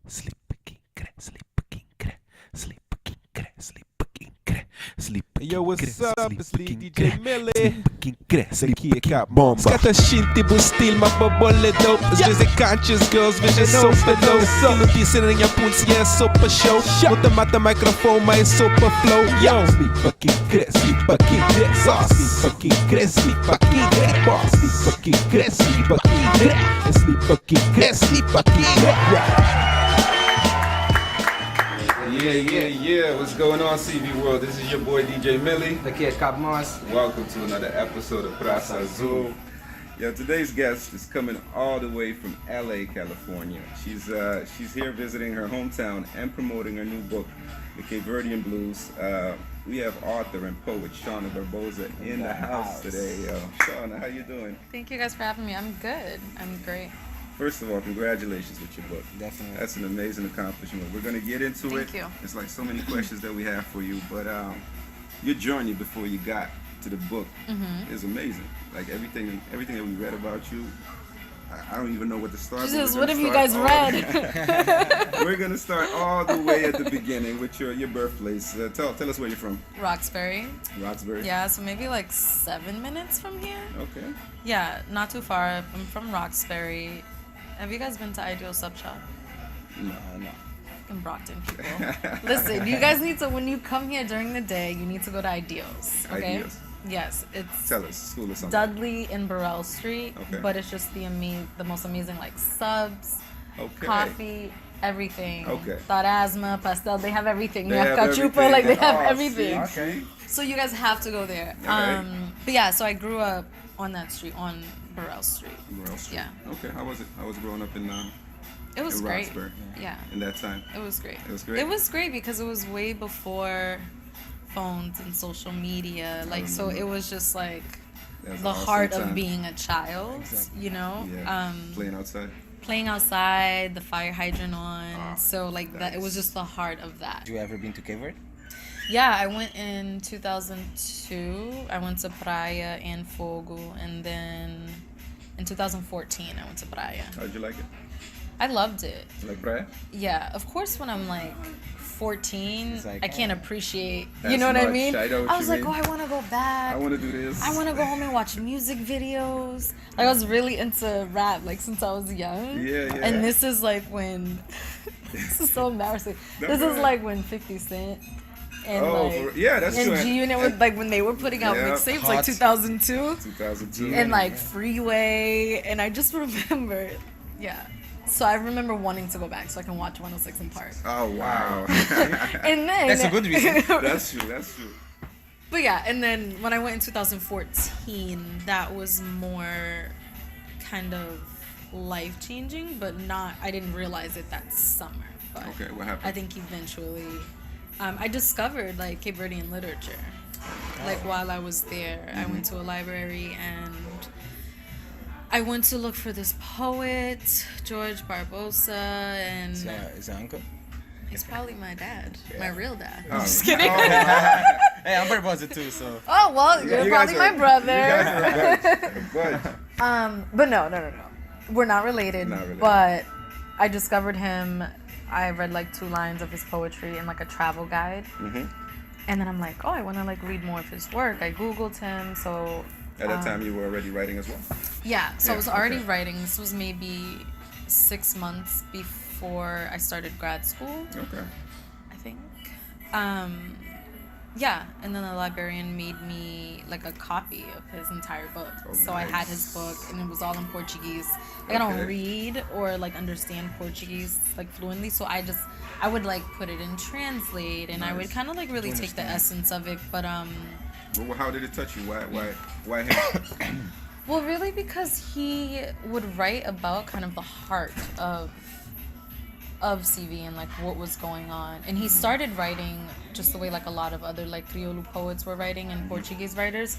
Sleep king cre, sleep king cre, sleep king cre, sleep king cre, sleep Yo, king cre, what's up? sleep It's Lee king DJ cre, Millie. sleep king cre, The sleep kid king cop bomba. bomba. Scatta scinti bu stil ma bolle dope. Svese conscious girls vision super low. Notisen inga puls yeah super show. Mot mata microphone my super flow. Yo, sleep king cre, sleep king cre, sleep king cre, sleep king cre, sleep king cre, sleep king cre, sleep king cre, sleep king cre. Yeah. What's going on, CV World? This is your boy DJ Millie. The kid cop Mars. Welcome to another episode of Pracazul. Yo, today's guest is coming all the way from LA, California. She's here visiting her hometown and promoting her new book, The Capeverdean Blues. We have author and poet Shauna Barbosa in the house today. Yo, Shauna, how you doing? Thank you guys for having me. I'm good. I'm great. First of all, congratulations with your book. Definitely. That's an amazing accomplishment. We're going to get into it. Thank you. It's like so many questions that we have for you, but your journey before you got to the book is amazing. Like everything that we read about you, I don't even know what to start. Jesus, what have you guys read? We're going to start all the way at the beginning with your birthplace. Tell us where you're from. Roxbury. Roxbury? Yeah, so maybe like 7 minutes from here. Okay. Yeah, not too far. I'm from Roxbury. Have you guys been to Ideal Sub Shop? No. In Brockton, people. Listen, you guys need to, when you come here during the day, you need to go to Ideals. Okay? Ideals. Yes, it's Tell us, school or something. Dudley and Burrell Street, Okay. but it's just the most amazing like subs, Okay. coffee, everything. Okay. Tarasma, pastel, they have everything. They They have have cachupa, everything. like they have Oh, everything. see? Okay. So you guys have to go there. Alright. But yeah, so I grew up on that street, on Burrell Street. Burrell Street. Yeah. Okay, how was it? I was growing up in It was in great. Roxbury Yeah, in that time. it was great. It was great? It was great because it was way before phones and social media. Like, so it was just like That was the an awesome heart time. of being a child, Exactly. you know? Yeah. Playing outside. Playing outside, the fire hydrant on. Ah, So like that, it was nice. just the heart of that. Have you ever been to Cape Verde? Yeah, I went in 2002. I went to Praia and Fogo, and then in 2014 I went to Praia. How'd you like it? I loved it. You like Praia? Yeah, of course when I'm like 14, It's like, I can't appreciate. That's You know what I much. mean? I know what was you like, mean. oh, I want to go back. I want to do this. I want to go home and watch music videos. Like I was really into rap like since I was young. Yeah. And this is like when this is so embarrassing. No, This go is ahead. like when 50 Cent and Oh, like yeah, that's and true. G Unit was like when they were putting out Yeah. mixtapes Hot. like 2002 2002. and like Freeway, and I just remember, yeah. So I remember wanting to go back so I can watch 106 in Park. Oh, wow. And then That's a good reason. That's true. But yeah, and then when I went in 2014, that was more kind of life changing, but not. I didn't realize it that summer. But Okay, what happened? I think eventually, I discovered like Cape Verdean literature. Like while I was there, I went to a library and I went to look for this poet, George Barbosa, and Is that uncle? he's probably my dad, my real dad. Oh. Just kidding. Hey, I'm Barbosa too, so. Oh well, you're You guys probably are- my brother. You guys are but But no. We're not related. Not related. But I discovered him. I read like 2 lines of his poetry in like a travel guide. And then I'm like, oh, I want to like read more of his work. I Googled him. So at that time, you were already writing as well? yeah, so I Yeah, was already okay. writing. This was maybe 6 months before I started grad school, Okay. I think. Yeah, and then the librarian made me like a copy of his entire book. Oh, so I had his nice. book, and it was all in Portuguese. Like I Okay. don't read or like understand Portuguese like fluently, so I would like put it in translate, and I would Nice. kind of like really take the Understand. essence of it. But Well, how did it touch you? Why him? well, really because he would write about kind of the heart of CV and like what was going on, and he started writing just the way like a lot of other like Criollo poets were writing and Portuguese writers,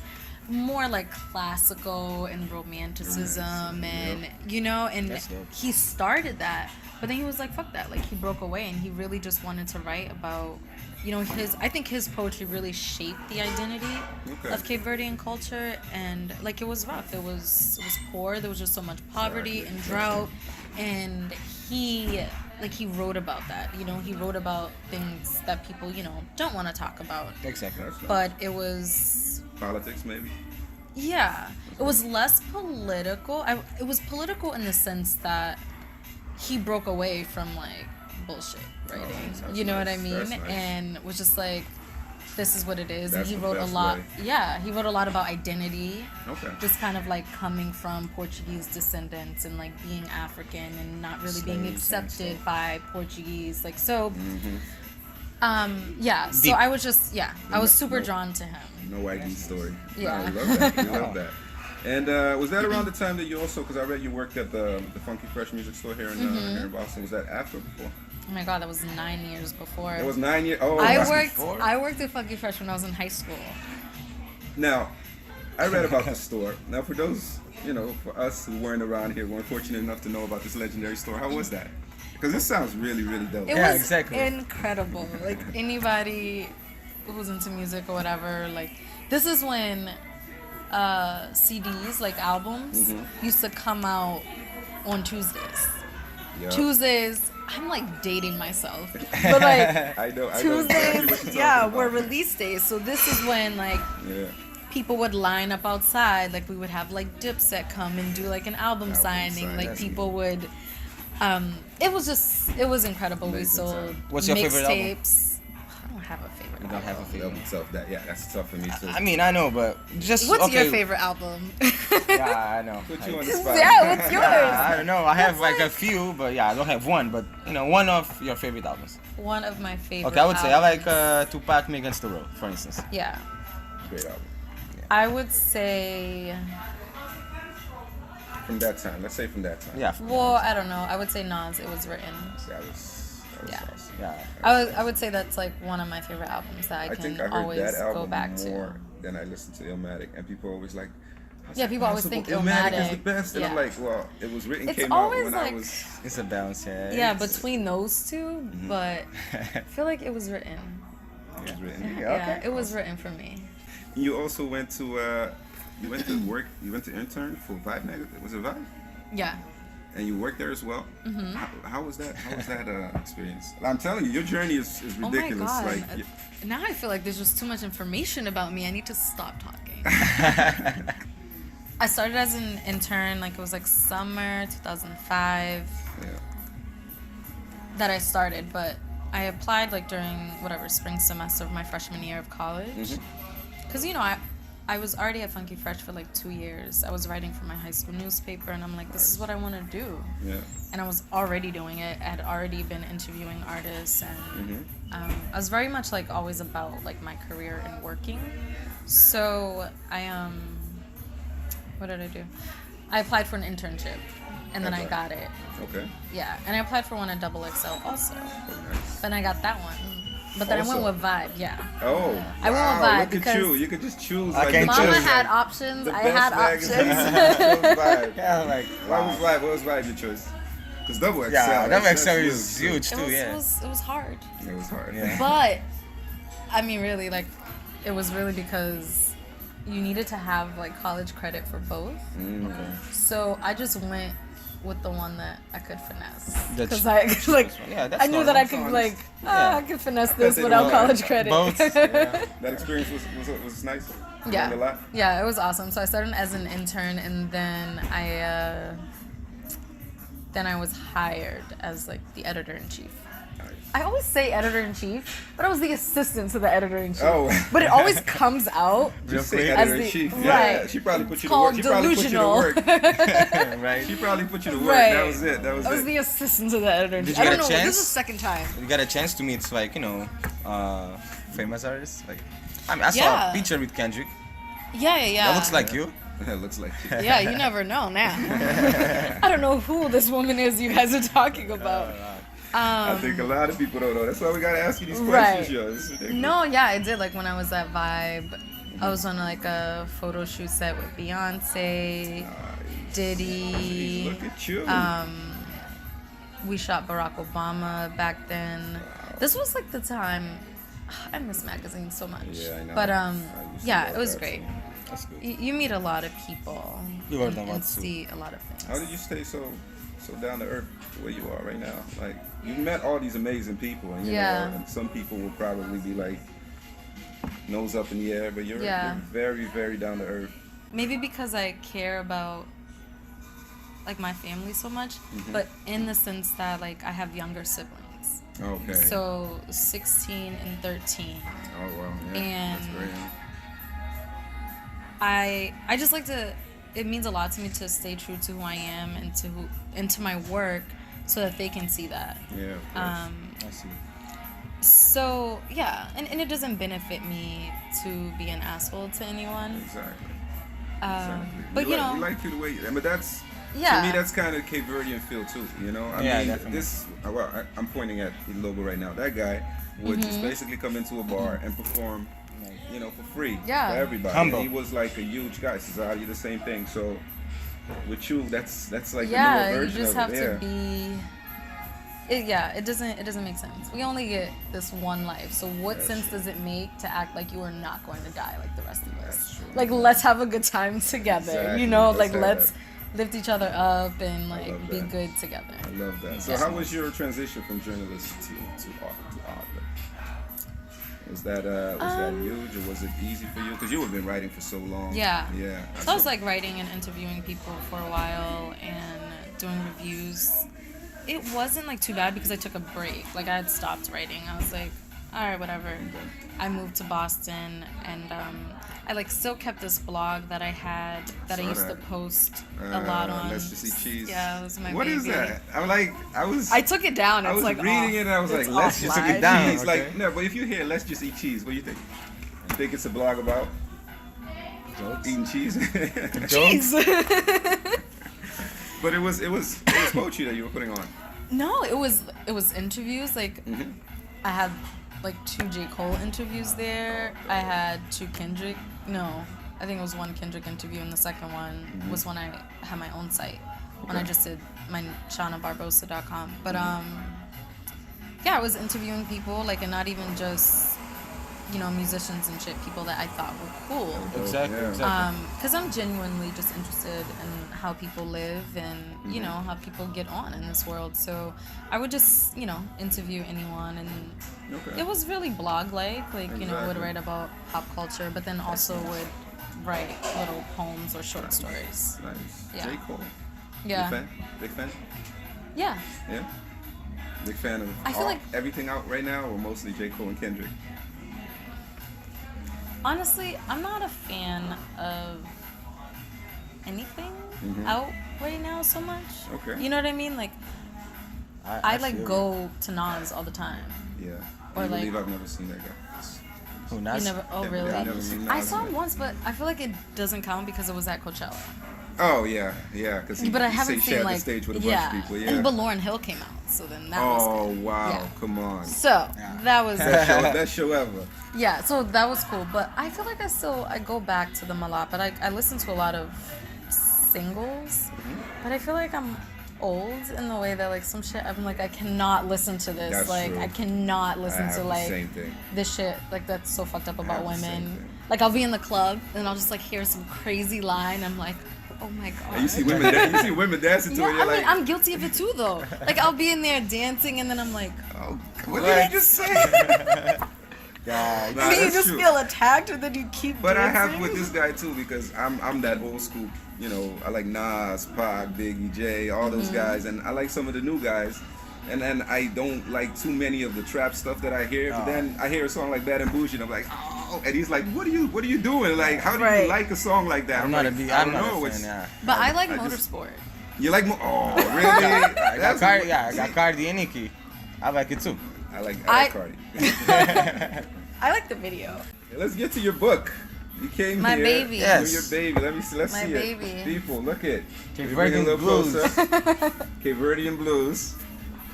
more like classical and romanticism and you know, and That's dope. he started that, but then he was like fuck that, like he broke away and he really just wanted to write about, you know, I think his poetry really shaped the identity Okay. of Cape Verdean culture, and like it was rough, it was poor, there was just so much poverty Exactly. and drought, and he like he wrote about that. You know, he wrote about things that people, you know, don't want to talk about. Exactly. But it was, Politics, maybe. yeah, it was less political. It was political in the sense that he broke away from like bullshit writing. that's You know what I nice. mean? That's nice. And was just like, this is what it is. That's and he the wrote a best lot. way. Yeah, he wrote a lot about identity. Okay. Just kind of like coming from Portuguese descendants and like being African and not really being Slaves and accepted stuff. by Portuguese. Like so. Mm-hmm. Yeah. So Deep. I was just I was super No. drawn to him. No ID story. Yeah. No, I love that. We love that. And was that around the time that you also, because I read you worked at the Funky Fresh music store here in here in Boston. Was that after or before? Oh my god, that was 9 years before. It was 9 years. Oh, I that's worked. before? I worked at Funky Fresh when I was in high school. Now, I read about the store. Now, for those, for us who weren't around here, weren't fortunate enough to know about this legendary store, how was that? Because this sounds really, really dope. It Yeah, was exactly. incredible. Like anybody who's into music or whatever, like this is when CDs, like albums, used to come out on Tuesdays. Yeah. Tuesdays, I'm like dating myself, but like I know exactly what Tuesdays, you're talking yeah, about. were release days. So this is when like Yeah. people would line up outside. Like we would have like Dipset come and do like an album signing. signing. Like That's people would. It was incredible. We Amazing sold time. What's your favorite album? mixtapes. I don't have a favorite. You don't have a That'll favorite. be tough. That's tough for me too. I mean, I know, but just What's okay. your favorite album? Yeah, I know. Put you on the spot. Yeah, what's yours? Yeah, I don't know. I have like a few, but yeah, I don't have one. But one of your favorite albums. One of my favorite. Okay, I would say I like albums. Tupac Me Against the World, for instance. Yeah, Great album. I would say. From that time. Let's say from that time. Yeah. Well, I don't know. I would say Nas. It was written. That was Yeah. awesome. Yeah. I would say that's like one of my favorite albums that I I can think I heard always that album go back more to. than I listened to Illmatic, and people always like. "How's Yeah, it people always possible? think Illmatic is the Illmatic." best, and I'm Yeah. like, well, it was written It's came out always when I like- was. It's a balance, yeah. Yeah, It's- between those two, but I feel like it was written. It was written. Yeah, Okay. it was written for me. You also went to work. You went to intern for Vibe magazine. Was it Vibe? Yeah. And you worked there as well. Mm-hmm. How was that? How was that experience? I'm telling you, your journey is Oh ridiculous. my god. Like, Now I feel like there's just too much information about me. I need to stop talking. I started as an intern, like it was like summer 2005 yeah. that I started, but I applied like during whatever spring semester of my freshman year of college. Because, I was already at Funky Fresh for like 2 years. I was writing for my high school newspaper, and I'm like, this is what I want to do. Yeah. And I was already doing it. I had already been interviewing artists, and I was very much like always about like my career and working. So I what did I do? I applied for an internship, and then I Okay. got it. Okay. Yeah, and I applied for one at XXL also. Very nice. Then I got that one, but then I Also? went with Vibe. Yeah. Oh. I went with wow, Vibe look because at you. You could just choose. I can't Mama choose. had options. The I best had magazine. options. What was Vibe? Yeah, like Why was Vibe? What was Vibe your choice? Because XXL. Yeah, that's XXL really is cool. huge too. Yeah. It was hard. It was hard. Yeah. But I mean, really, like, it was really because you needed to have like college credit for both. So I just went with the one that I could finesse That's- because I like Yeah, that's I knew that I normal. could like Yeah. I could finesse this they without were- college credit. Both. Yeah. That experience was nice. You Yeah, learned a lot. yeah, it was awesome. So I started as an intern, and then I was hired as like the editor in chief. Nice. I always say editor in chief, but I was the assistant to the editor in chief. Oh. But it always comes out. Just Real say quick. editor As in the- chief. right. Yeah, she probably put you to Called work. She probably put you to delusional. work. Right. She probably put you to work. Right. That was it. That was I was it. the assistant to the editor in Did chief. you I get don't a know. This is chance? the second time. You got a chance to meet like famous artists. Like I mean, I saw Yeah. a picture with Kendrick. Yeah. That looks like you. It looks like you. Yeah, you never know now. I don't know who this woman is you guys are talking about. I think a lot of people don't know. That's why we gotta ask you these Right. questions, yo. It's ridiculous. No, yeah, I did. Like when I was at Vibe, I was on like a photo shoot set with Beyonce, Diddy. Look at you. We shot Barack Obama back then. This was like the time. I miss magazines so much. Yeah, I know. But I used to yeah, love it was that, great. too. That's good. You meet a lot of people You learn a and lot, too. see a lot of things. How did you stay so so down to earth the way you are right now. Like you met all these amazing people, and you Yeah. know, and some people will probably be like nose up in the air, but you're very, very down to earth. Maybe because I care about like my family so much, but in the sense that like I have younger siblings. Okay. So 16 and 13. Oh wow. Yeah. And That's great. I just like to, it means a lot to me to stay true to who I am and to my work so that they can see that. Yeah. Of course. I see. So yeah, and it doesn't benefit me to be an asshole to anyone. Exactly. But you know, we like you the way, but that's yeah. to me that's kind of Capeverdean feel too. You know, I Yeah, mean, definitely. I'm pointing at the logo right now. That guy would just basically come into a bar and perform, you know, for free Yeah. for everybody. Humble. And he was like a huge guy. Society, the same thing. So with you, that's like Yeah, the newer you version just of have it. to be. It doesn't make sense. We only get this one life, so what sense does it make to act like you are not going to die like the rest of us? That's true. Like let's have a good time together. Exactly. You know, Let's like have let's that. lift each other up and love like be that. good together. I love that. So Yeah. how was your transition from journalist to art? Was that huge, or was it easy for you? Because you have been writing for so long. Yeah. Yeah. So I was like writing and interviewing people for a while and doing reviews. It wasn't like too bad because I took a break. Like I had stopped writing. I was like, all right, whatever. I moved to Boston and I like still kept this blog that I had that I Saw used to that. post a lot on. Let's Just Eat Cheese. Yeah, it was my What baby. is that? I took it down. It's I was like reading off. it and I was like, It's let's just offline. eat down, cheese. okay. Like, no, but if you hear let's just eat cheese, what do you think? You think it's a blog about Jokes. eating cheese? Cheese. But it was poetry that you were putting on. No, it was interviews. Like Mm-hmm. I had like 2 J. Cole interviews there. I had 2 Kendrick. No, I think it was 1 Kendrick interview, and the second one was when I had my own site. When I Okay. just did my ShaunaBarbosa.com. But yeah, I was interviewing people like, and not even just musicians and shit. People that I thought were cool. Exactly. Yeah. Exactly. Because I'm genuinely just interested in how people live and, how people get on in this world. So I would just, interview anyone. And Okay. it was really blog-like. Like, would Exactly. write about pop culture, but then also would write little poems or short stories. Nice. Yeah. J. Cole. Yeah. Big fan? Big fan? Yeah. Yeah? Big fan of I feel like- everything out right now, or mostly J. Cole and Kendrick? Honestly, I'm not a fan of anything out right now so much. Okay. You know what I mean? Like, I like feel go to Nas all the time. Yeah. Or I like- believe I've never seen that guy. you. Who You knows? never? Oh, Can't really? believe I've never seen I Nas saw in him it. once, but I feel like it doesn't count because it was at Coachella. Oh yeah, because he But I haven't shared seen like the stage with a bunch of people. Yeah. But Lauryn Hill came out, so then that was Oh good. wow! Yeah. Come on. So that was Best show ever. yeah. So that was cool. But I feel like I go back to them a lot. But I listen to a lot of singles. But I feel like I'm old in the way that like some shit I'm like I cannot listen to this. That's like true. I cannot listen I have to the like same thing. this shit like that's so fucked up about have the same women. thing. Like I'll be in the club and I'll just like hear some crazy line. I'm like, oh my god. And you see women, dancing to Yeah, it. You're I mean, like, I'm guilty of it too, though. Like, I'll be in there dancing, and then I'm like, oh, what did he just say? Yeah. Nah, you that's just true. feel attacked, and then you keep But I dancing. have with this guy too because I'm that old school. I like Nas, Pac, Biggie, J, all those Mm-hmm. guys, and I like some of the new guys. And then I don't like too many of the trap stuff that I hear. But then I hear a song like Bad and Bougie, and I'm like, oh. And he's like, what are you doing? Like, how do you Right. like a song like that? I'm not a like, big. I I'm don't not know. a fan. It's- Yeah. But I like I just- motorsport. You like oh really? I got Cardi. Yeah, I See, got Cardi and Nicki. I like it too. I like I- Cardi. I like the video. Let's get to your book. You came My here. baby. Yes. Your baby. Let me see. Let's My see baby. it. People, look it. Capeverdean Bring it a little Blues. closer. Capeverdean Blues.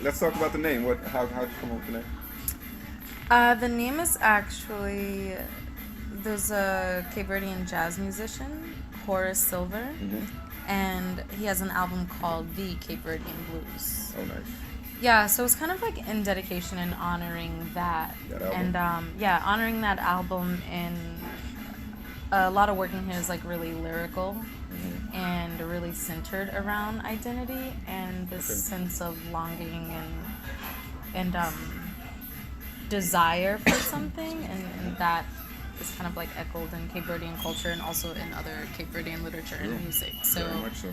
Let's talk about the name. How'd you come up with the name? The name is actually there's a Cape Verdean jazz musician, Horace Silver, and he has an album called The Cape Verdean Blues. Oh, nice. Yeah, so it's kind of like in dedication and honoring that. That album. And honoring that album, and a lot of work in here is like really lyrical. and really centered around identity and this sense of longing and desire for something, and that is kind of like echoed in Cape Verdean culture and also in other Cape Verdean literature and music. So Very much so.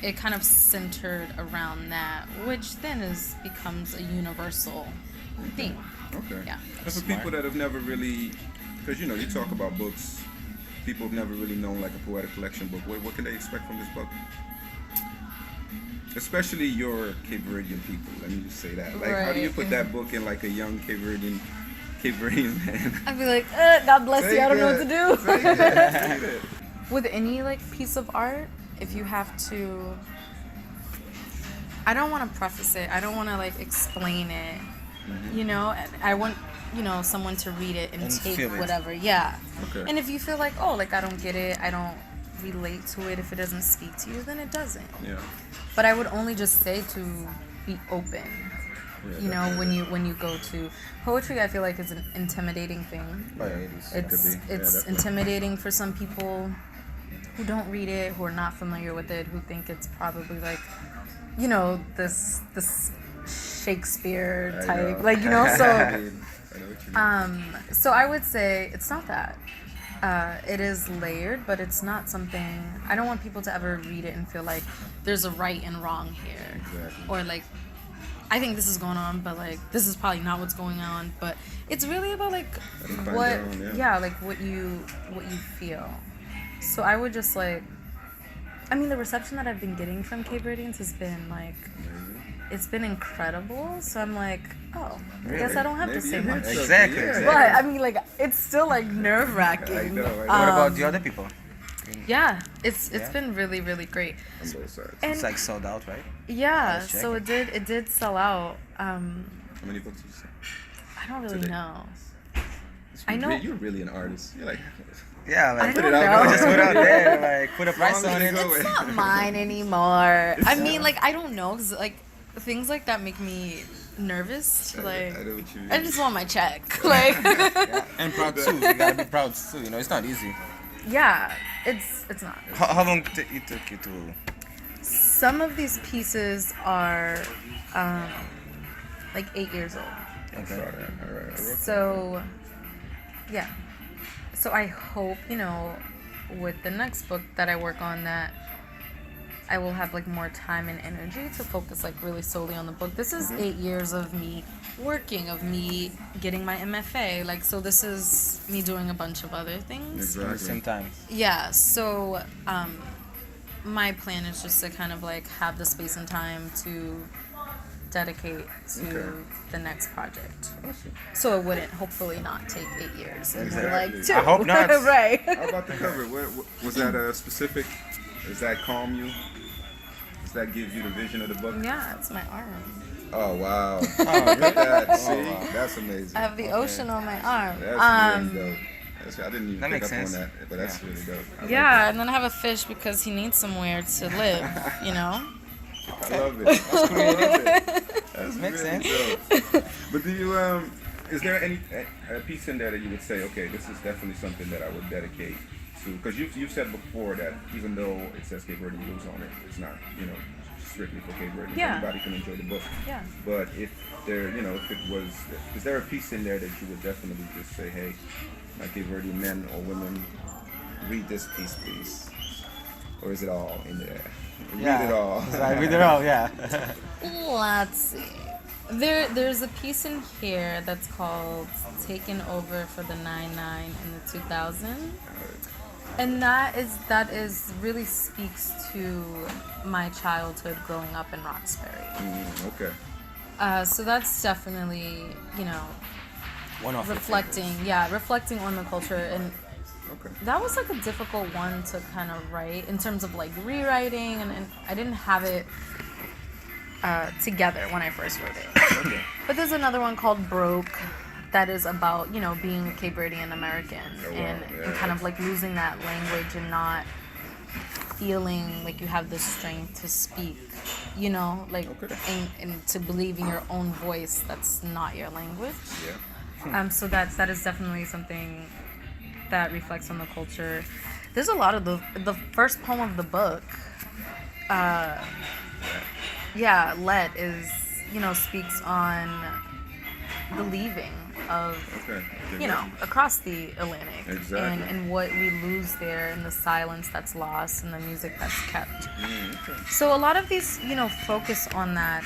it kind of centered around that, which then becomes a universal theme. Okay. Yeah. And for people that have never really, because you talk about books, people have never really known like a poetic collection book. What can they expect from this book? Especially your Cape Verdean people. Let me just say that. Like, how do you put that book in like a young Cape Verdean man? I'd be like, God bless you, I don't know what to do. Say that. With any like piece of art, if you have to, I don't want to preface it. I don't want to like explain it. I want someone to read it and take whatever. Yeah. Okay. And if you feel like, oh, like I don't get it, I don't relate to it, if it doesn't speak to you, then it doesn't. Yeah. But I would only just say to be open. Yeah, when you go to poetry, I feel like it's an intimidating thing. Oh, yeah, It's intimidating for some people who don't read it, who are not familiar with it, who think it's probably like, this Shakespeare type, so. I know what you mean. So I would say it's not that. It is layered, but it's not something. I don't want people to ever read it and feel like there's a right and wrong here, Exactly. or like, I think this is going on, but like this is probably not what's going on. But it's really about like what you feel. So I would just like, the reception that I've been getting from Cape Verdeans has been like, it's been incredible. So I'm like, oh, I guess I don't have to say much. Exactly. But like, it's still like nerve wracking. I know. What about the other people? Yeah, it's been really, really great. On both sides. And It's like sold out, right? yeah, Let's check so it did sell out. How many books did you say? I don't really Today. know. I know. You're really an artist. You're like, Yeah, I like don't it out know. there. just put out there, like put a price long on as it. it goes. It's not mine anymore. I mean, like, I don't know, 'cause like things like that make me nervous. To, like, I know what you mean. I just want my check. Like, And proud too. You gotta be proud too. It's not easy. yeah, it's not. How long it took you to? Some of these pieces are like 8 years old. Okay. All right. So, yeah. So I hope, with the next book that I work on, that I will have like more time and energy to focus like really solely on the book. This is 8 years of me working, of me getting my MFA. Like, so this is me doing a bunch of other things. At the same time. Yeah, so my plan is just to kind of like have the space and time to dedicate to the next project. Awesome. So it wouldn't hopefully not take 8 years. And then, Exactly. like 2. I hope not. Right. How about the cover? What was that a specific? Does that calm you? Does that give you the vision of the book? Yeah, it's my arm. Oh wow! Look at that. See, that's amazing. I have the ocean on my arm. That's really dope. I didn't even That pick makes up sense. on that, but that's really dope. I like Yeah, and then I have a fish because he needs somewhere to live, it. I love it. That's Makes really sense. dope. But do you is there any a piece in there that you would say, okay, this is definitely something that I would dedicate to? Because you've said before that even though it says Capeverdean Blues on it, it's not strictly for Cape Verde. Yeah. Anybody can enjoy the book. Yeah. But if there, if it was, is there a piece in there that you would definitely just say, hey, my Cape Verdean men or women, read this piece, please? Or is it all in there? Read it all. Right, read it all, yeah. Let's see. There's a piece in here that's called "Taken Over for the 99 and the 2000," and that is really speaks to my childhood growing up in Roxbury. Okay. So that's definitely One of reflecting on the culture, and Okay. that was like a difficult one to kind of write in terms of like rewriting, and I didn't have it together when I first wrote it. Okay. But there's another one called Broke that is about, being a Cape Verdean American and kind of like losing that language and not feeling like you have the strength to speak, and to believe in your own voice that's not your language. Yeah. So that is definitely something that reflects on the culture. There's a lot of the first poem of the book. Let is, speaks on the leaving of, across the Atlantic. Exactly. And what we lose there, and the silence that's lost, and the music that's kept. So a lot of these, focus on that.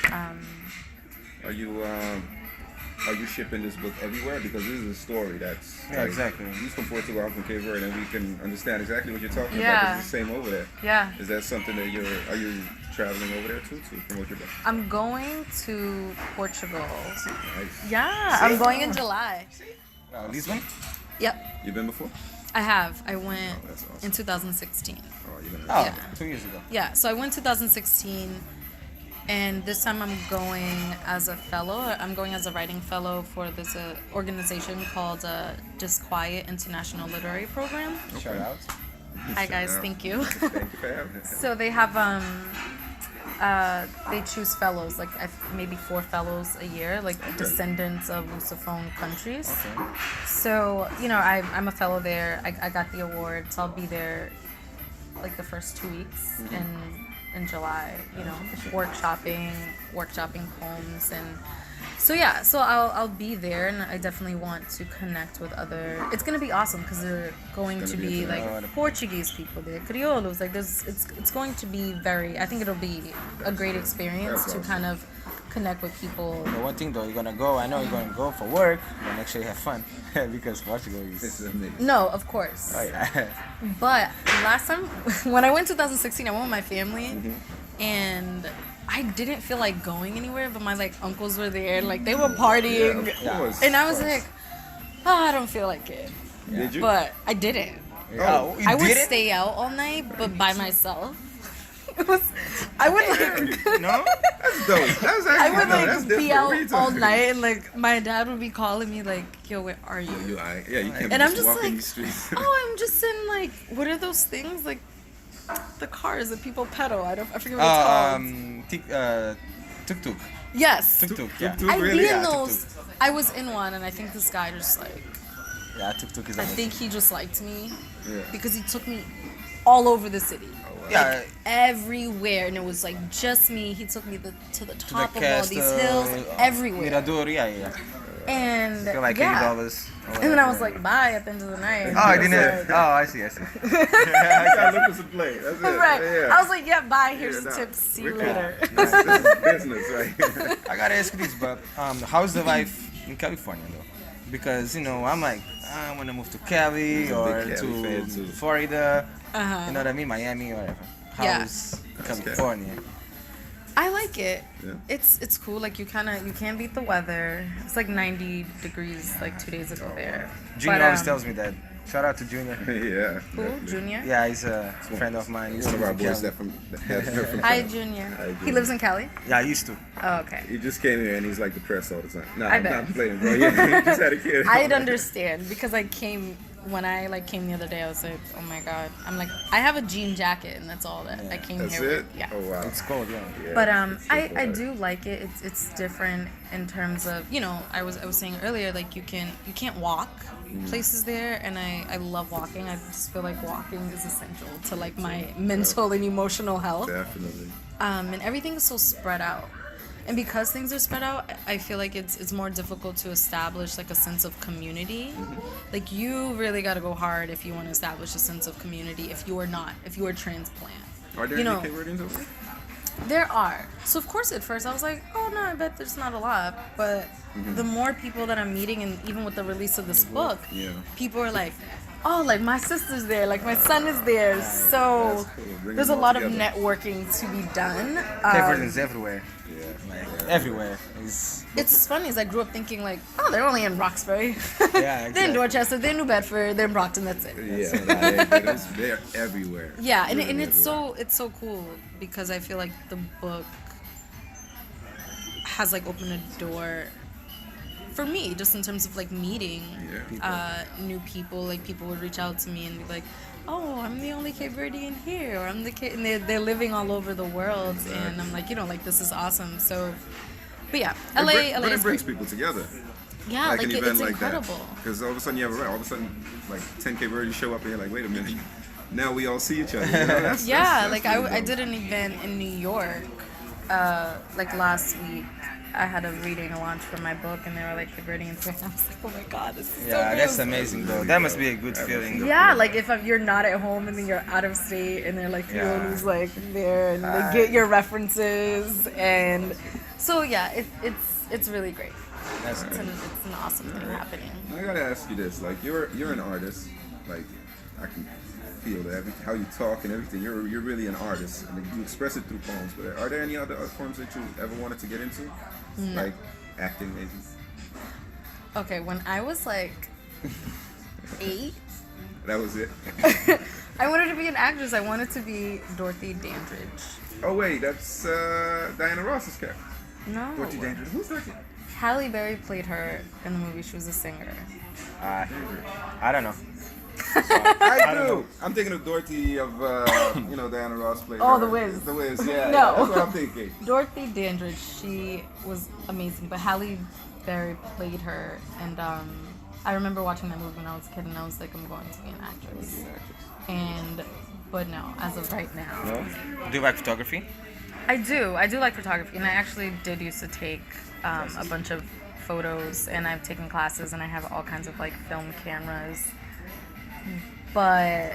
Are you shipping this book everywhere? Because this is a story that's exactly. You from Portugal, from Cape Verde, and we can understand exactly what you're talking Yeah. about. It's the same over there. Yeah. Is that something that are you traveling over there too to promote your book? I'm going to Portugal. Nice. Yeah, I'm going in July. Lisbon? Yep, You been before? I have. I went that's awesome. in 2016. Oh, you've been. Oh, Yeah. 2 years ago. Yeah, so I went 2016, and this time I'm going as a fellow. I'm going as a writing fellow for this organization called Disquiet International Literary Program. Shout out. Hi guys, out. thank you. Thank you for having us. So they have they choose fellows, like maybe 4 fellows a year, like descendants of Lusophone countries. Okay. So, I'm a fellow there. I got the award, so I'll be there like the first 2 weeks in July, workshopping poems. And so I'll be there, and I definitely want to connect with other. It's gonna be awesome because they're going to be like Portuguese people, they're Criollos, like it's going to be I think it'll be a great experience to kind of connect with people. But one thing though, you're gonna go. I know you're gonna go for work, but make sure you have fun because Portugal This is. is amazing. No, of course. Oh yeah. But last time, when I went 2016, I went with my family, and I didn't feel like going anywhere, but my uncles were there, they were partying, Yeah, of course. and I was like, I don't feel like it. Did you? But I didn't. Oh, you I would did it? stay out all night, but by myself. I would No. That's dope. That's I actually would that's be different. out What are you all talking night, and my dad would be calling me yo, where are you? You can't And be I'm just walking like, these streets. I'm just in what are those things the cars that people pedal? I forget what it's called. Tuk-tuk. Yes. Tuk-tuk, yeah. Tuk-tuk, I'd really? be in Yeah, those. tuk-tuk. I was in one, and I think this guy just Yeah, tuk-tuk is I amazing. think he just liked me Yeah. because he took me all over the city. Yeah, Everywhere, and it was just me. He took me to the to top the of all these hills, everywhere. Mirador, yeah. And Feel like $80. And then I was like, bye at the end of the night. Oh, I didn't. Oh, I see. I gotta look for some play. That's it. Right. Yeah. I was like, yeah, bye. Here's the nah, tips. See we're you cool. later. This is business, right? I gotta ask you this, but how's the life in California though? Because I'm like, I want to move to Cali He's a or big Cali fan, too. to Florida. Uh-huh. You know what I mean? Miami or whatever. Yeah. How's California? I like it. Yeah. It's cool. You can't beat the weather. It's 90 degrees 2 days ago there. Junior But, always tells me that. Shout out to Junior. Yeah. Who? definitely. Junior? Yeah, he's a friend of mine. He used One to of our live in boys Cali. that from Hi, Cali. Junior. Hi, He Junior. lives in Cali? Yeah, I used to. Oh, okay. He just came here and he's depressed all the time. Nah, I I'm bet. not playing, bro. Yeah, he just had a kid. I'd understand because when I came the other day, I was like, oh my god. I'm like, I have a jean jacket and that's all that I came That's here it? with. Yeah. Oh, wow. It's cold, yeah. Yeah, But it's I cool. do like it. It's different in terms of I was saying earlier you can't walk places there, and I love walking. I just feel like walking is essential to my mental and emotional health. Definitely. And everything is so spread out. And because things are spread out, I feel like it's more difficult to establish a sense of community. You really got to go hard if you want to establish a sense of community. If you are transplant. Are there any Capeverdeans over there? There are. So of course at first I was like, oh no, I bet there's not a lot. But the more people that I'm meeting, and even with the release of this book, Yeah. people are like, oh, my sister's there, my son is there. So That's cool. Bring there's a them all lot of together. networking to be done. Capeverdeans everywhere. Yeah. Everywhere. It's funny, is I grew up thinking oh, they're only in Roxbury. Yeah, They're in exactly. Dorchester, they're in New Bedford, they're in Brockton, that's it. They're everywhere. Yeah, and Literally it's everywhere. so cool because I feel like the book has opened a door for me, just in terms of meeting new people. People would reach out to me and be like, oh, I'm the only Cape Verdean here, or I'm the and they're living all over the world, and I'm this is awesome. So, but yeah, LA But is it brings great. people together. Yeah, an event it's like incredible. Because all of a sudden you have a all of a sudden 10 Cape Verdeans show up and you're like, wait a minute, now we all see each other. You know? Yeah, that's like really I dope. did an event in New York, like last week. I had a reading launch for my book, and they were like Capeverdean fans. I was like, oh my god, this is so Yeah, cool. that's amazing, though. That must be a good feeling. Yeah, like if you're not at home and then you're out of state, and they're like who's like there, and they get your references, and so yeah, it's really great. That's It's an awesome thing happening. I gotta ask you this: like, you're an artist. Like, I can feel that how you talk and everything. You're really an artist, and you express it through poems. But are there any other art forms that you ever wanted to get into? No. Like acting, maybe. Okay, when I was like 8, That was it. I wanted to be an actress. I wanted to be Dorothy Dandridge. Oh wait, that's Diana Ross's character. No. Dorothy Dandridge. Who's Dorothy? Halle Berry played her in the movie. She was a singer. I don't know. I do. I'm thinking of Dorothy of Diana Ross played. Oh, her. The Wiz. The Wiz. Yeah. No. Yeah, that's what I'm thinking. Dorothy Dandridge, she was amazing, but Halle Berry played her, and I remember watching that movie when I was a kid, and I was like, I'm going to be an actress. But no, as of right now. No? Do you like photography? I do like photography, and I actually did used to take a bunch of photos, and I've taken classes, and I have all kinds of like film cameras, but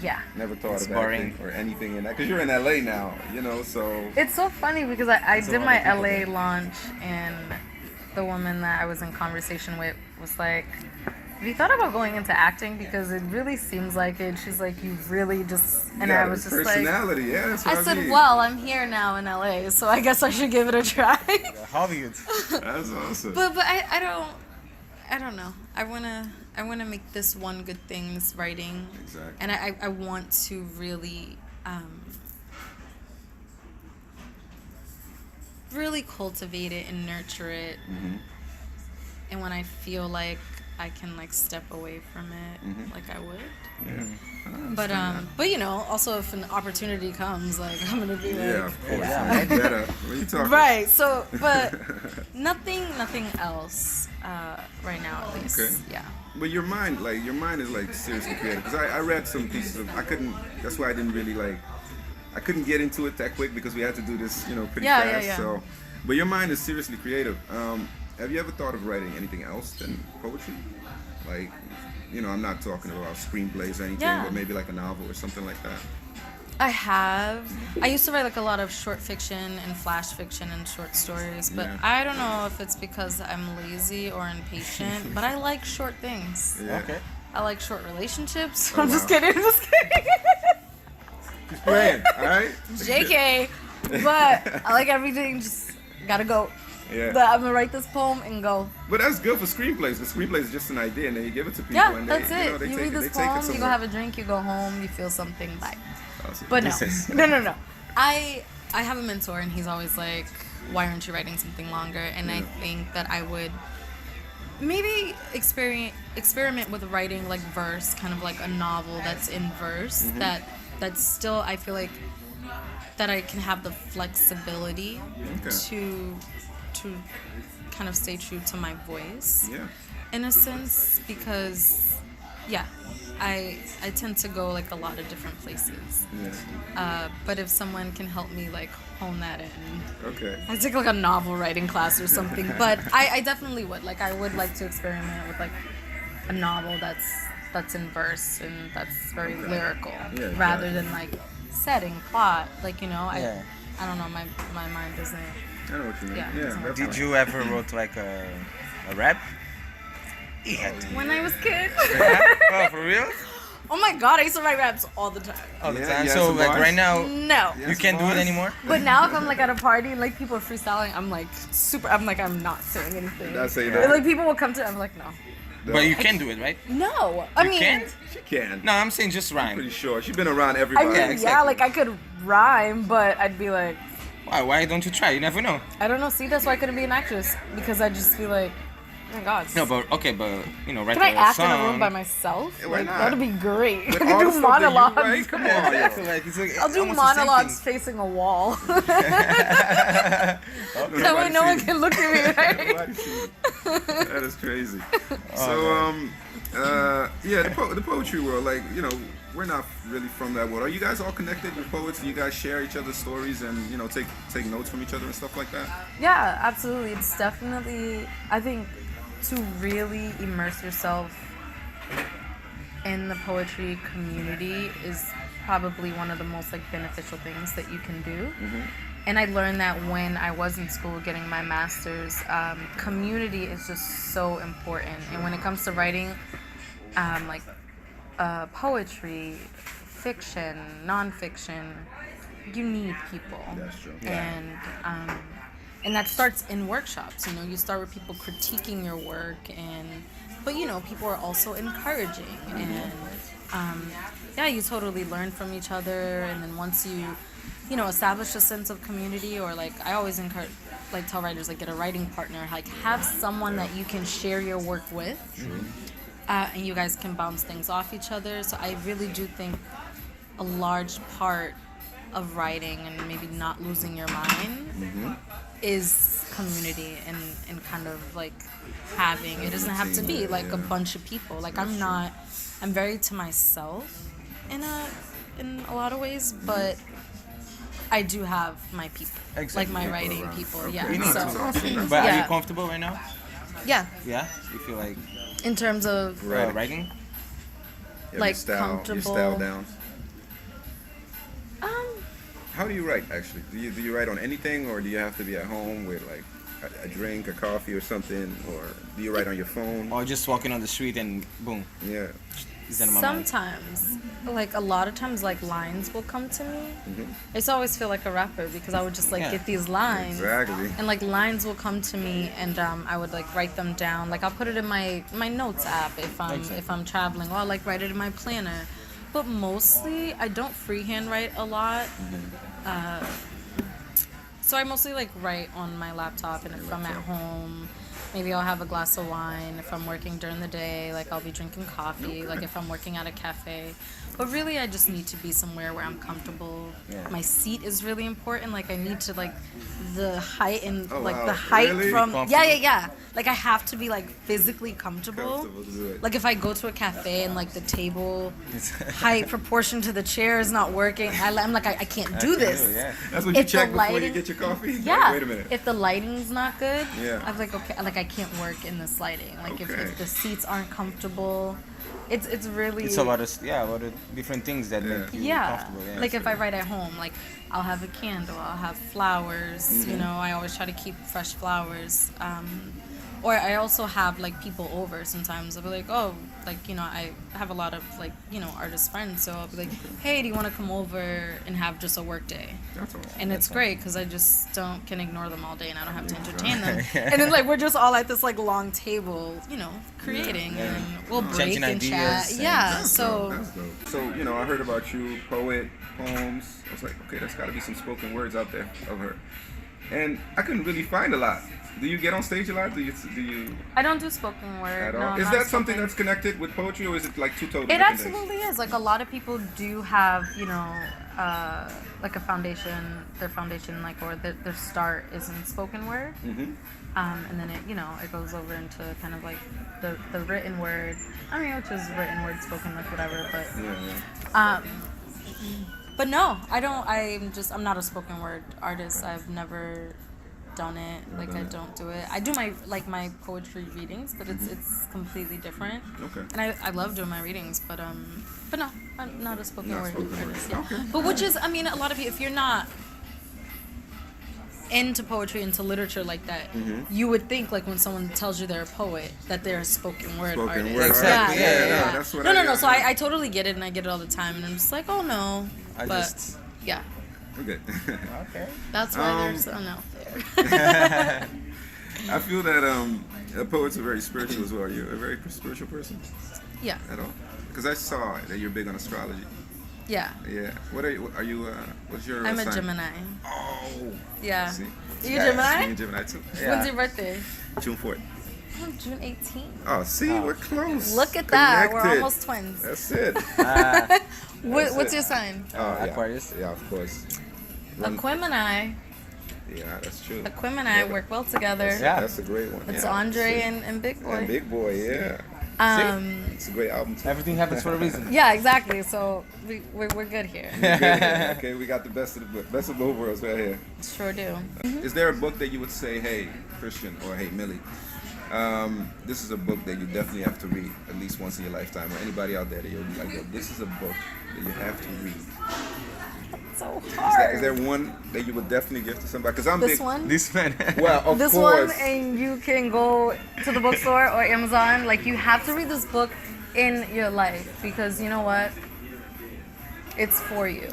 yeah. Never thought It's of boring. acting or anything in that because you're in LA now, so. It's so funny because I So did other my people LA do. launch, and the woman that I was in conversation with was like, have you thought about going into acting? Because it really seems like it. She's like, you really just... And Yeah, I was just like... personality, yeah, that's what I said, mean. well, I'm here now in LA, so I guess I should give it a try. Hollywood. That's awesome. but I don't know. I wanna make this one good thing, this writing. Exactly. And I want to really really cultivate it and nurture it. Mm-hmm. And when I feel like I can like step away from it, Mm-hmm. like I would. Yeah. But also if an opportunity comes, like I'm gonna be like, Yeah, of course. Yeah. You better. What are you talking? right. So, but nothing else right now at least. Okay. Yeah. But your mind is like seriously creative. Because I read some pieces of, that's why I didn't really I couldn't get into it that quick because we had to do this, pretty fast. Yeah. So, but your mind is seriously creative. Have you ever thought of writing anything else than poetry? Like, I'm not talking about screenplays or anything, Yeah. but maybe like a novel or something like that. I have. I used to write like a lot of short fiction and flash fiction and short stories, but Yeah. I don't know if it's because I'm lazy or impatient, but I like short things. Yeah. Okay. I like short relationships. Oh, I'm just wow. kidding. I'm just kidding. Just playing, all right? JK. But I like everything. Just gotta go. Yeah. I'm gonna write this poem and go. But that's good for screenplays. The screenplay is just an idea, and then you give it to people, Yeah, and they, that's you it. know, they You take read it. this They take poem, it you go somewhere. have a drink, you go home, you feel something, bye. Awesome. But no, This is- no. I have a mentor, and he's always like, "Why aren't you writing something longer?" And I think that I would maybe experiment with writing like verse, kind of like a novel that's in verse. That's still, I feel like that I can have the flexibility to kind of stay true to my voice. Yeah. In a sense, because I tend to go like a lot of different places. Yeah. But if someone can help me like hone that in, Okay. I take like a novel writing class or something. But I definitely would. Like I would like to experiment with like a novel that's in verse and that's very lyrical, Yeah, rather exactly. than like setting, plot. Like Yeah. I don't know. My mind doesn't. I know what you mean. Yeah. Yeah. definitely. Did you ever wrote like a rap? Yeah. When I was a kid. Oh, for real? Oh my god, I used to write raps all the time. All the Yeah, time. yeah, So some like bars? right now, No. Yeah. you can't do it anymore. But now if I'm like at a party and like people are freestyling, I'm like I'm not saying anything. That's it. But, like people will come to, I'm like, no. But you can do it, right? No. I mean, Can't? She can. No, I'm saying just Pretty rhyme. sure. She's been around I everybody. mean, Yeah, yeah, exactly. like I could rhyme, but I'd be like, Why don't you try? You never know. I don't know. See, that's why I couldn't be an actress, because I'd just be like, oh my god. No, but okay, but write Can I a act song. in a room by myself? Yeah, why Like, not? that'd be great. With I all could the do stuff that you monologues. write, come on, yo. Exactly, like, it's like I'll do almost the same monologues thing. facing a wall. Okay. That way no one sees. can look at me, right? Nobody sees. That is crazy. So, yeah, the poetry world, like, we're not really from that world. Are you guys all connected? You're poets. Do you guys share each other's stories and take notes from each other and stuff like that? Yeah, absolutely. It's definitely, I think, to really immerse yourself in the poetry community is probably one of the most like beneficial things that you can do. And I learned that when I was in school getting my master's. Community is just so important. And when it comes to writing, like poetry, fiction, nonfiction, you need people. That's true. And that starts in workshops. You start with people critiquing your work, but people are also encouraging, and you totally learn from each other. And then once you establish a sense of community, or like I always encourage, like tell writers, like get a writing partner, like have someone that you can share your work with, and you guys can bounce things off each other. So I really do think a large part of writing and maybe not losing your mind is community, and kind of like having, it doesn't have to be like a bunch of people. Like I'm very to myself in a lot of ways, but I do have my people, like my writing people. Yeah. So, That's awesome. But are you comfortable right now? Yeah. Yeah? You feel like In terms of writing? like Your comfortable. style down. How do you write, actually? Do you write on anything, or do you have to be at home with like a drink, a coffee, or something, or do you write on your phone? Or just walking on the street and boom? Yeah. Is that in my mind? Sometimes, like a lot of times, like lines will come to me. I used to always feel like a rapper because I would just like get these lines, Exactly. and like lines will come to me, and I would like write them down. Like I'll put it in my notes app if I'm traveling, or I'll like write it in my planner. But mostly, I don't freehand write a lot. So I mostly like write on my laptop, and if I'm at home, maybe I'll have a glass of wine. If I'm working during the day, like I'll be drinking coffee. Like if I'm working at a cafe. But really, I just need to be somewhere where I'm comfortable. Yeah. My seat is really important. Like I need to like the height and Oh, like wow. the height Really? from Comfortable. yeah. Like I have to be like physically comfortable. Comfortable to do it. Like if I go to a cafe and like the table height proportion to the chair is not working, I'm like I can't do this. Yeah. That's what you If the check before you lighting- get your coffee? Yeah. Like, wait a minute. If the lighting's not good, Yeah. I'm like okay, like I can't work in this lighting. Like Okay. if the seats aren't comfortable, it's really It's about about the different things that make you comfortable. Yeah. like if I write at home, like I'll have a candle, I'll have flowers. I always try to keep fresh flowers. Or I also have like people over sometimes. I'll be like, oh, like I have a lot of like artist friends, so I'll be like, hey, do you want to come over and have just a work day? That's all. And it's great because I just can ignore them all day, and I don't have to entertain them. And then like we're just all at this like long table, creating, and we'll break Changing and ideas chat. and- Yeah, That's so dope. That's dope. So, I heard about you, poet, poems. I was like, okay, there's got to be some spoken words out there of her. And I couldn't really find a lot. Do you get on stage a lot? Do you I don't do spoken word. at No, all? I'm Is not that something spoken- that's connected with poetry, or is it like two totally It different absolutely is. Like a lot of people do have, like a foundation. Their foundation, like or their start is in spoken word, Mm-hmm. and then it goes over into kind of like the written word. I mean, which is written word, spoken like whatever. But Yeah. but no, I don't. I'm not a spoken word artist. I've never done it. Like I don't do it. I do my poetry readings, but it's completely different. Okay. And I love doing my readings, but no, I'm not a spoken Not word spoken word. artist. Yeah. Okay. But which is, I mean, a lot of people, if you're not into poetry, into literature like that, you would think like when someone tells you they're a poet that they're a spoken word Spoken artist. word Exactly. artist. Yeah. No, that's what No. So I totally get it, and I get it all the time, and I'm just like, oh no. I But just- yeah, Okay. Okay. that's why there's none out there. I feel that poets are very spiritual as well. Are you a very spiritual person Yeah, at all? Because I saw that you're big on astrology. yeah. Yeah. What are you? What's your I'm a sign? Gemini. Oh. Yeah. See? You a Gemini? Me a Gemini too. When's your birthday? June 4th. Oh, June 18th. Oh, see, we're close. Look at that. We're Connected. almost twins. That's it. What's your sign? Oh, yeah. Aquarius? Yeah, of course. Aquemini. Yeah, that's true. Aquemini work well together. Yeah. That's a great one. It's yeah. Andre See? and Big Boy. And Big Boy, yeah. It's a great album too. Everything happens for a reason. Yeah, exactly. So we're good here. Okay, we got the best of both worlds right here. Sure do. Is there a book that you would say, hey, Christian, or hey, Millie, this is a book that you definitely have to read at least once in your lifetime, or anybody out there that you'll be like, yo, this is a book that you have to read? So Is hard. there one that you would definitely give to somebody? Because I'm This big. one? This man. Well, of This course. one, and you can go to the bookstore or Amazon. Like, you have to read this book in your life, because you know what? It's for you.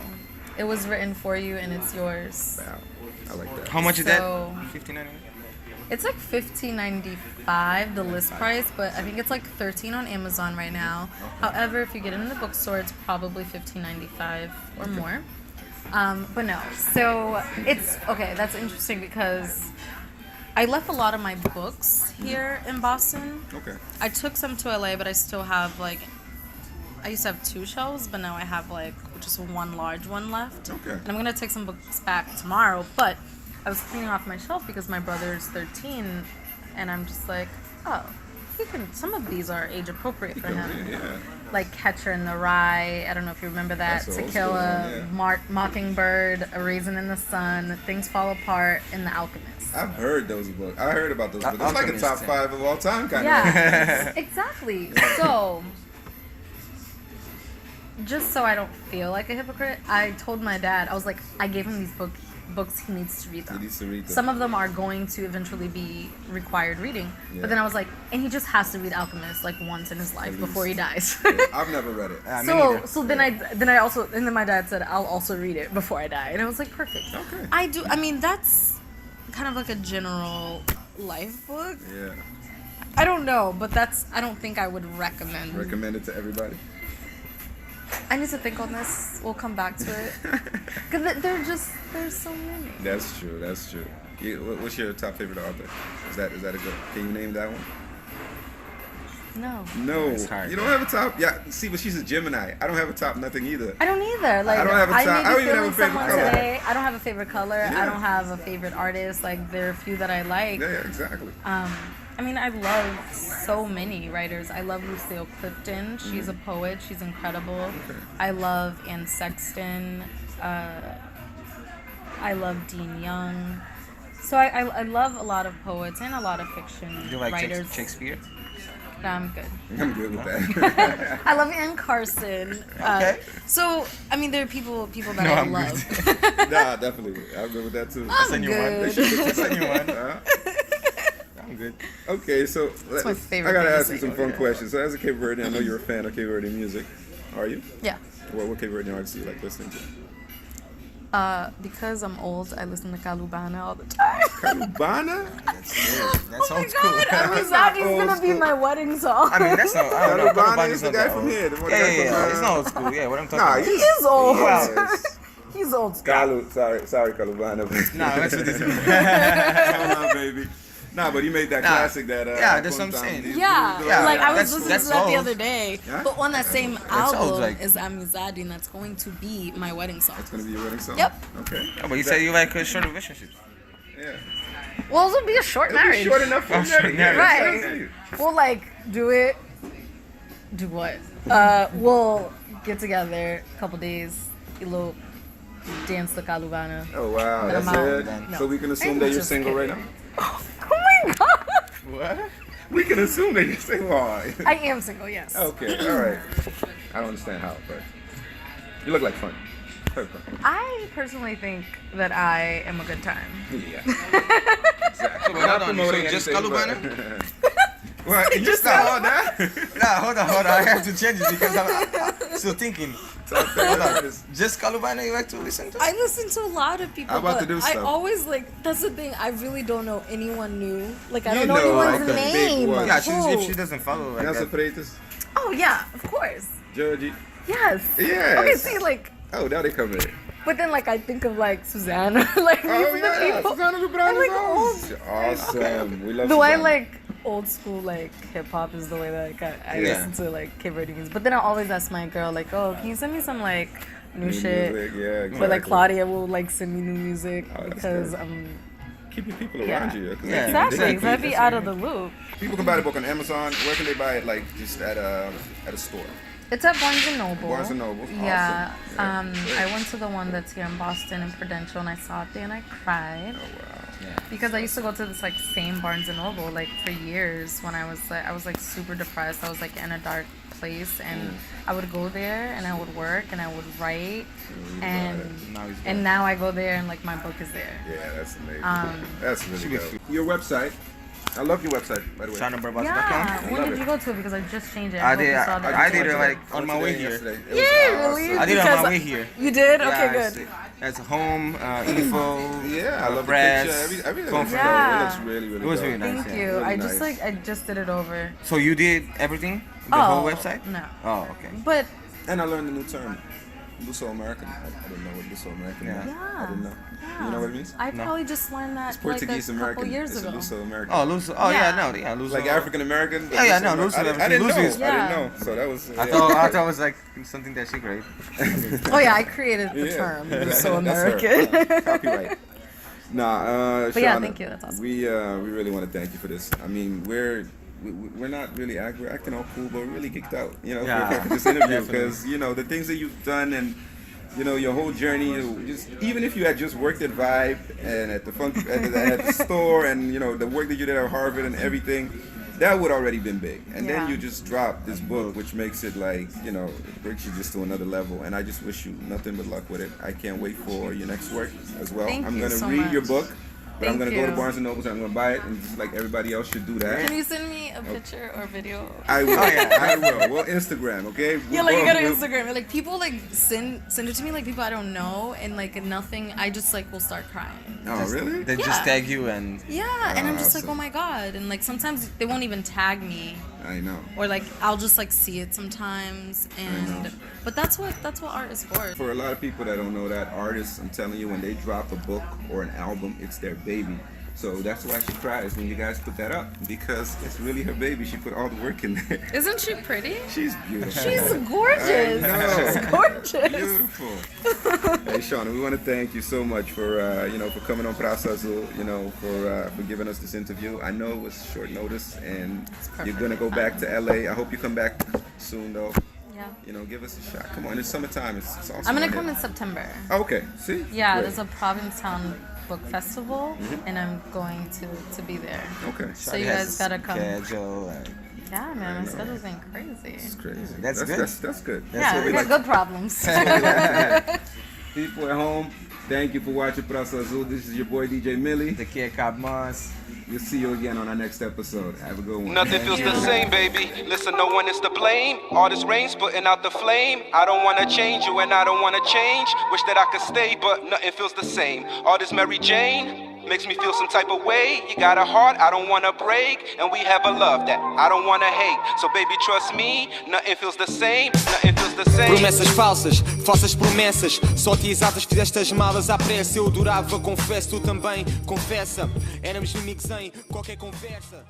It was written for you, and it's yours. Wow, I like that. How much is So- that? $15.99. It's like $15.95, the list price, but I think it's like $13 on Amazon right now. However, if you get it in the bookstore, it's probably $15.95 or more. But no, so it's okay. That's interesting because I left a lot of my books here in Boston. Okay. I took some to LA, but I still have like, I used to have 2 shelves, but now I have like just one large one left. Okay. And I'm gonna take some books back tomorrow, but I was cleaning off my shelf because my brother's 13, and I'm just like, oh, he can. Some of these are age appropriate for him. Yeah. Like Catcher in the Rye. I don't know if you remember that. That's an To old Kill school a one, Mockingbird, A Raisin in the Sun, Things Fall Apart, and The Alchemist. I've heard those books. I heard about those books. It's like a Alchemist, top yeah. 5 of all time kind of. Yeah, exactly. So, just so I don't feel like a hypocrite, I told my dad, I was like, I gave him these books, he needs to read them. He needs to read them. Some of them are going to eventually be required reading. Yeah. But then I was like, and he just has to read Alchemist like once in his life At before he least. dies. I've never read it. Me neither. So then my dad said, I'll also read it before I die. And I was like, perfect. Okay. I mean, that's kind of like a general life book. Yeah. I don't know, but I don't think I would recommend. Recommend it to everybody. I need to think on this. We'll come back to it. Because there's so many. That's true. That's true. What's your top favorite author? Is that a good? Can you name that one? No. No. It's hard. You don't have a top. Yeah. See, but she's a Gemini. I don't have a top nothing either. I don't either. Like, I don't have a top- may I be don't even have feeling a favorite someone color. today. I don't have a favorite color. Yeah. I don't have a favorite artist. Like, there are a few that I like. Yeah. Exactly. I mean, I love so many writers. I love Lucille Clifton. She's a poet. She's incredible. I love Anne Sexton. I love Dean Young. So I love a lot of poets and a lot of fiction You like writers. Shakespeare? No, I'm good. I'm good with that. I love Anne Carson. Okay. So, I mean, there are people that No, I I'm love. Nah, definitely. I'm good with that too. I'm Send you one. good. Send you one. Uh, I'm good. Okay, so my favorite I gotta thing to ask you say. some fun questions. So, as a Capeverdean, I know you're a fan of Capeverdean music. Are you? Yeah. What Capeverdean artists do you like listening to? Because I'm old, I listen to Calubana all the time. Calubana? That Oh sounds my cool. god, That's Amizadi's not gonna old be school. my wedding song. I mean, that's not. I don't know. Calubana Calubana is the not guy that from old. here. The one Yeah, guy yeah, from, yeah. It's not old school. Yeah, what I'm talking Nah, about. He is old. Yes. He's old school. Sorry, Calubana. Nah, that's what this is. Hold on, baby. Nah, but he made that Nah. classic that. Yeah, that's what I'm saying. Yeah, Yeah, like I that's- was listening that's to that the old. other day. Yeah? But on that same old, album like- is Amizadi, and that's going to be my wedding song. That's gonna be your wedding song. Yep. Okay. Oh, but you said you like short relationships. Yeah. Well, it'll be a short It'll be marriage. short enough for Oh, short marriage. Yeah, marriage. exactly. We'll like do it. Do what? We'll get together a couple days, elope, dance the Calubana. Oh wow, But that's I'm out. it. No. So we can assume I'm that you're just single right kidding. now. Oh my god! What? We can assume that you're single. All right. I am single, yes. Okay, all right. I don't understand how, but you look like fun. Very fun. I personally think that I am a good time. Yeah. So, but hold on. So just Calubana? What? You Just start now. all that? Nah, hold on. I have to change it because I'm still thinking. Hold on. Just Calubana you like to listen to? I listen to a lot of people, I'm about to but do I stuff. always like. That's the thing. I really don't know anyone new. Like I You don't know know, anyone's like, the big name. ones. Yeah, Who? if she doesn't follow like Nelson that. Freitas, Oh yeah, of course. Georgie. Yes. Yes. Okay, see, like, Oh, now they come in. but then like I think of like Susanna, like these Oh are the yeah, people. Susanna I'm Lubrano's like house. old. Awesome. We love The way I Susanna. like old school like hip hop is the way that like, I Yeah. listen to like Capeverdean music. But then I always ask my girl like, oh, can you send me some like new shit? music, yeah, exactly. But like Claudia will like send me new music Oh, that's because good. keep your people around you. 'Cause Yeah. Exactly, because I'd be out of the loop. loop. People can buy the book on Amazon. Where can they buy it? Like just at a store. It's at Barnes and Noble. Barnes and Noble. Yeah. Awesome. Yeah, I great. went to the one that's here in Boston and Prudential, and I saw it there and I cried. Oh wow. Because I used to go to this like same Barnes and Noble like for years when I was like super depressed. I was like in a dark place, and I would go there and I would work and I would write, and now I go there and like my book is there. Yeah, that's amazing. That's really dope. Your website. I love your website, by the way. ShaunaBarbosa.com. Yeah. When love did it. you go to it? Because I just changed it. I hope did. you saw that. I did it went like to on it my way today, here. yesterday. It was Yeah, awesome. really? I did it on Because my way here. You did? Okay, Yeah, good. That's home, info. Yeah, I love press, the picture. Everything looks comfort. dope. It Yeah. looks really, really It was dope. really nice. Thank yeah. you. Really I just nice. I just did it over. So you did everything? The whole website? No. Oh, okay. But And I learned a new term, Luso American. I didn't know what Luso American Yeah. meant. yeah. I didn't know. You know what it means? I No. probably just learned that It's Portuguese like a couple American. years It's ago. a Luso American. Oh, Luso. Oh, Yeah. Luso. Like African American. Yeah, yeah, no, Luso, I didn't everything. know. Luso is- I Yeah. didn't know. So that was. I thought it was like something that she created. Oh yeah, I created the term. So American. That's her. Copyright. Nah, But yeah, Shauna, thank you, that's awesome. We really want to thank you for this. I mean, we're not really we're acting all cool, but we're really geeked out, you know, Yeah. for this interview Definitely. because you know the things that you've done and you know your whole journey. Just even if you had just worked at Vibe and at the at the store and you know the work that you did at Harvard and everything. That would already been big, and Yeah. then you just drop this book, which makes it like you know, it brings you just to another level. And I just wish you nothing but luck with it. I can't wait for your next work as well. Thank I'm you gonna so read your much. book, but I'm Thank gonna go to you. Barnes and Noble and I'm gonna buy it, and just like everybody else should do that. Can you send me a picture or video? I will. Oh, yeah. I will. Well, Instagram, okay? Yeah, like you go to We'll- Instagram. Like people like send it to me, like people I don't know, and like nothing. I just like will start crying. Oh, really? They just Yeah. tag you and Yeah, and I'm just like, Awesome. oh my god, and like sometimes they won't even tag me, I know. or like I'll just like see it sometimes, and but that's what art is for. For a lot of people that don't know that, artists, I'm telling you, when they drop a book or an album, it's their baby. So that's why she cries when you guys put that up, because it's really her baby. She put all the work in there. Isn't she pretty? She's beautiful. She's gorgeous. I know. She's gorgeous. Beautiful. Hey, Shauna, we want to thank you so much for for coming on Pracazul, for giving us this interview. I know it was short notice, and you're gonna go back to LA. I hope you come back soon, though. Yeah. You know, give us a shot. Come on, it's summertime. It's awesome. I'm gonna out come here. in September. Okay. See. Yeah, Great. there's a Provincetown book festival, Mm-hmm. and I'm going to be there. Okay. So you guys gotta come. Schedule and Yeah, man, my schedule's been crazy. It's crazy. That's good. That's good. Yeah, what we we got like. good problems. People at home, thank you for watching Pracazul. This is your boy DJ Millie. the care cab mas. We'll see you again on our next episode. Have a good one. Nothing feels the same, baby. Listen, no one is to blame. All this rain's putting out the flame. I don't wanna change you and I don't wanna change. Wish that I could stay, but nothing feels the same. All this Mary Jane makes me feel some type of way. You got a heart, I don't wanna break. And we have a love that I don't wanna hate. So baby, trust me, nothing feels the same. Nothing feels the same. Promessas falsas, falsas promessas. Só te exatas, fizeste as malas à pressa. Eu durava, confesso, tu também, confessa. Éramos inimigos em qualquer conversa.